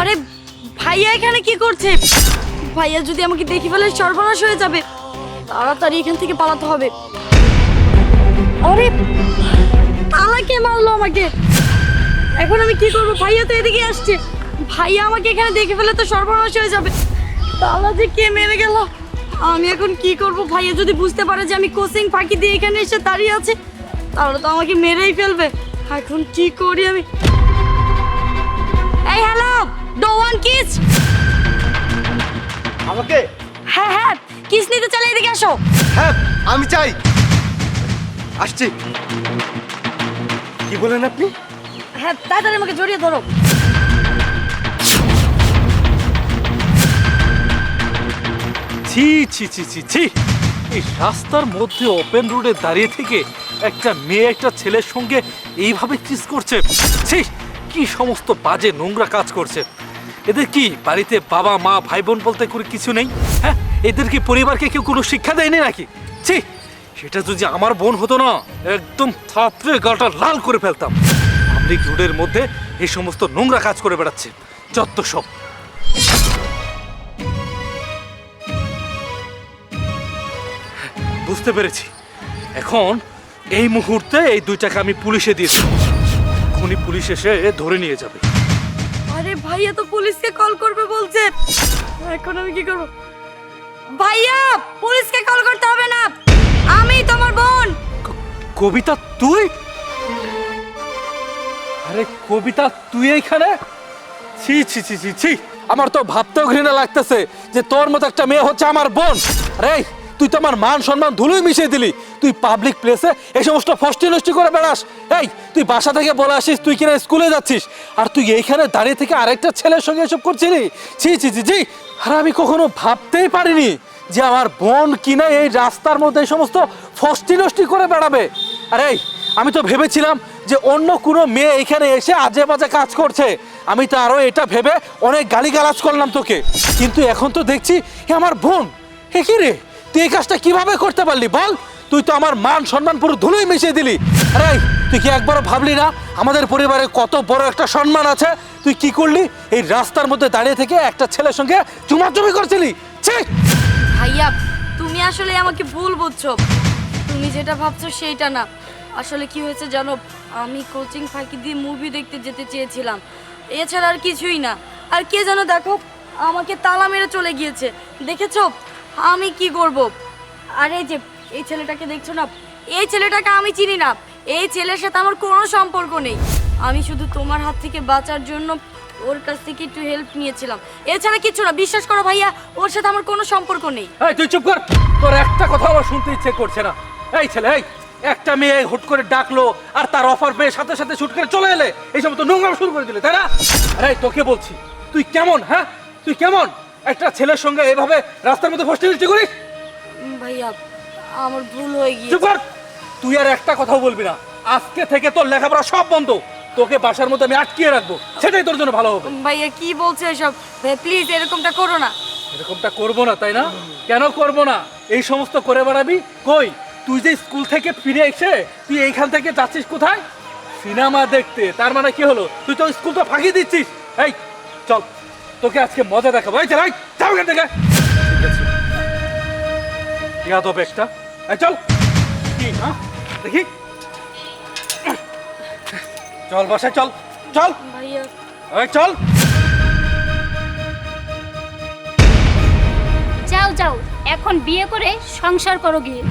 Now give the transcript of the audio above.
আরে ভাইয়া এখানে কি করছে? ভাইয়া যদি আমাকে দেখে ফেলে সর্বনাশ হয়ে যাবে। তাড়াতাড়ি এখান থেকে পালাতে হবে। আরে তালা কে মারলো আমাকে? এখন আমি কি করবো? ভাইয়া তো এদিকে আসছে। ভাইয়া আমাকে এখানে দেখে ফেলে তো সর্বনাশ হয়ে যাবে। তালা যে কে মেরে গেল, আমি এখন কি করব? ভাইয়া যদি বুঝতে পারে যে আমি কোচিং ফাঁকি দিয়ে এখানে এসে দাঁড়িয়ে আছি, তাহলে তো আমাকে মেরেই ফেলবে। এখন কি করি আমি? এই হ্যালো, ডো ওয়ান কিস। আমাকে? হ্যাঁ হ্যাঁ, কিস নিতে চলে এদিকে আসো। হ্যাঁ আমি চাই, আসছি। কি বলেন আপনি? হ্যাঁ তাড়াতাড়ি আমাকে জড়িয়ে ধরো। ছি ছি ছি ছি ছি, এই রাস্তার মধ্যে ওপেন রোডে দাঁড়িয়ে থেকে একটা মেয়ে একটা ছেলের সঙ্গে এইভাবে কিস করছে। ছি, কি সমস্ত বাজে নোংরা কাজ করছে। এদের কি বাড়িতে বাবা মা ভাই বোন বলতে করে কিছু নেই? হ্যাঁ, এদের কি পরিবারকে কেউ কোনো শিক্ষা দেয়নি নাকি? ছি, সেটা যদি আমার বোন হতো না, একদম থাপড়ে গাটা লাল করে ফেলতাম। পাবলিক রোডের মধ্যে এই সমস্ত নোংরা কাজ করে বেড়াচ্ছে, যত সব। বুঝতে পেরেছি, এখন এই মুহূর্তে এই দুইটাকে আমি পুলিশে দিয়েছি। এখনই পুলিশ এসে ধরে নিয়ে যাবে। আরে ভাইয়া তো পুলিশকে কল করবে বলছে। এখন আমি কি করব? ভাইয়া, পুলিশকে কল করতে হবে না, আমি তোমার বোন। কবিতা তুই? আরে কবিতা তুই এইখানে? ছি ছি ছি ছি ছি, আমার তো ভাবতেও ঘৃণা লাগতেছে যে তোর মতো একটা মেয়ে হচ্ছে আমার বোন। আরে তুই তো আমার মান সম্মান ধুলোয় মিশিয়ে দিলি। তুই পাবলিক প্লেসে এই সমস্ত ফষ্টি নষ্টি করে বেড়াস। এই তুই বাসা থেকে বলে আসিস তুই কিনা স্কুলে যাচ্ছিস, আর তুই এইখানে দাঁড়িয়ে থেকে আরেকটা ছেলের সঙ্গে এসব করছিলি। ছি ছি ছি ছি, আর আমি কখনো ভাবতেই পারিনি যে আমার বোন কিনা এই রাস্তার মধ্যে এই সমস্ত ফষ্টি নষ্টি করে বেড়াবে। আরে আমি তো ভেবেছিলাম যে অন্য কোনো মেয়ে এখানে এসে আজে বাজে কাজ করছে। আমি তো আরো এটা ভেবে অনেক গালিগালাজ করলাম তোকে, কিন্তু এখন তো দেখছি এ আমার বোন। হে কি রে, তুই এই কাজটা কিভাবে করতে পারলি বল? তুই তো আমার মান সম্মান পুরো ধুলোয় মিশিয়ে দিলি। আরে তুই কি একবারও ভাবলি না আমাদের পরিবারে কত বড় একটা সম্মান আছে? তুই কি করলি? এই রাস্তার মধ্যে দাঁড়িয়ে থেকে একটা ছেলের সঙ্গে চুমাচুমি করছিলি। ছি! ভাইয়া, তুমি আসলে আমাকে ভুল বুঝছো। তুমি যেটা ভাবছো সেইটা না। আসলে কি হয়েছে জানো, আমি কোচিং ফাঁকি দিয়ে মুভি দেখতে যেতে চেয়েছিলাম, এছাড়া আর কিছুই না। আর কে যেন দেখো আমাকে তালা মেরে চলে গিয়েছে, দেখেছো? আমি কি করব? আর এই যে এই ছেলেটাকে দেখছো না, এই ছেলেটাকে আমি চিনি না। এই ছেলের সাথে আমার কোনো সম্পর্ক নেই। আমি শুধু তোমার হাত থেকে বাঁচার জন্য ওর কাছ থেকে একটু হেল্প নিয়েছিলাম, এছাড়া কিছু না। বিশ্বাস করো ভাইয়া, ওর সাথে আমার কোনো সম্পর্ক নেই। এই তুই চুপ কর, তোর একটা কথা আমার শুনতে ইচ্ছে করছে না। এই ছেলে, এই একটা মেয়ে হুট করে ডাকলো আর তার অফার পেয়ে সাথে সাথে শুট করে চলে এলে, এই সময় তো নোংরা শুরু করে দিলে, তাই না? আরে তোকে বলছি, তুই কেমন, হ্যাঁ তুই কেমন একটা ছেলের সঙ্গে এভাবে রাস্তার মধ্যে ফষ্টি নষ্টি করিস? ভাইয়া, আমার ভুল হয়ে চুপ গিয়েছে। কর, তুই আর একটা কথাও বলবি না। আজকে থেকে তোর লেখাপড়া সব বন্ধ। তোকে বাসার মধ্যে আমি আটকিয়ে রাখবো, সেটাই তোর জন্য ভালো হবে। ভাইয়া কি বলছো এসব? প্লিজ এরকমটা করো না। এরকমটা করবো না, তাই না? কেন করবো না? এই সমস্ত করে বেড়াবি? কই, তুই যে স্কুল থেকে ফিরে এসে তুই এইখান থেকে যাচ্ছিস কোথায়? সিনেমা দেখতে। তার মানে কি হলো, তুই তো স্কুলটা ফাঁকি দিচ্ছিস। এই চল, তোকে আজকে মজা দেখাবো। এই চল, এই যাও এখান থেকে। ঠিক আছে, ইয়াদ হবে একটা। এই চল, কি হ্যাঁ দেখি, চল বাসায় চল, চল, ভাইয়া এই চল। যাও যাও, এখন বিয়ে করে সংসার করো গিয়ে।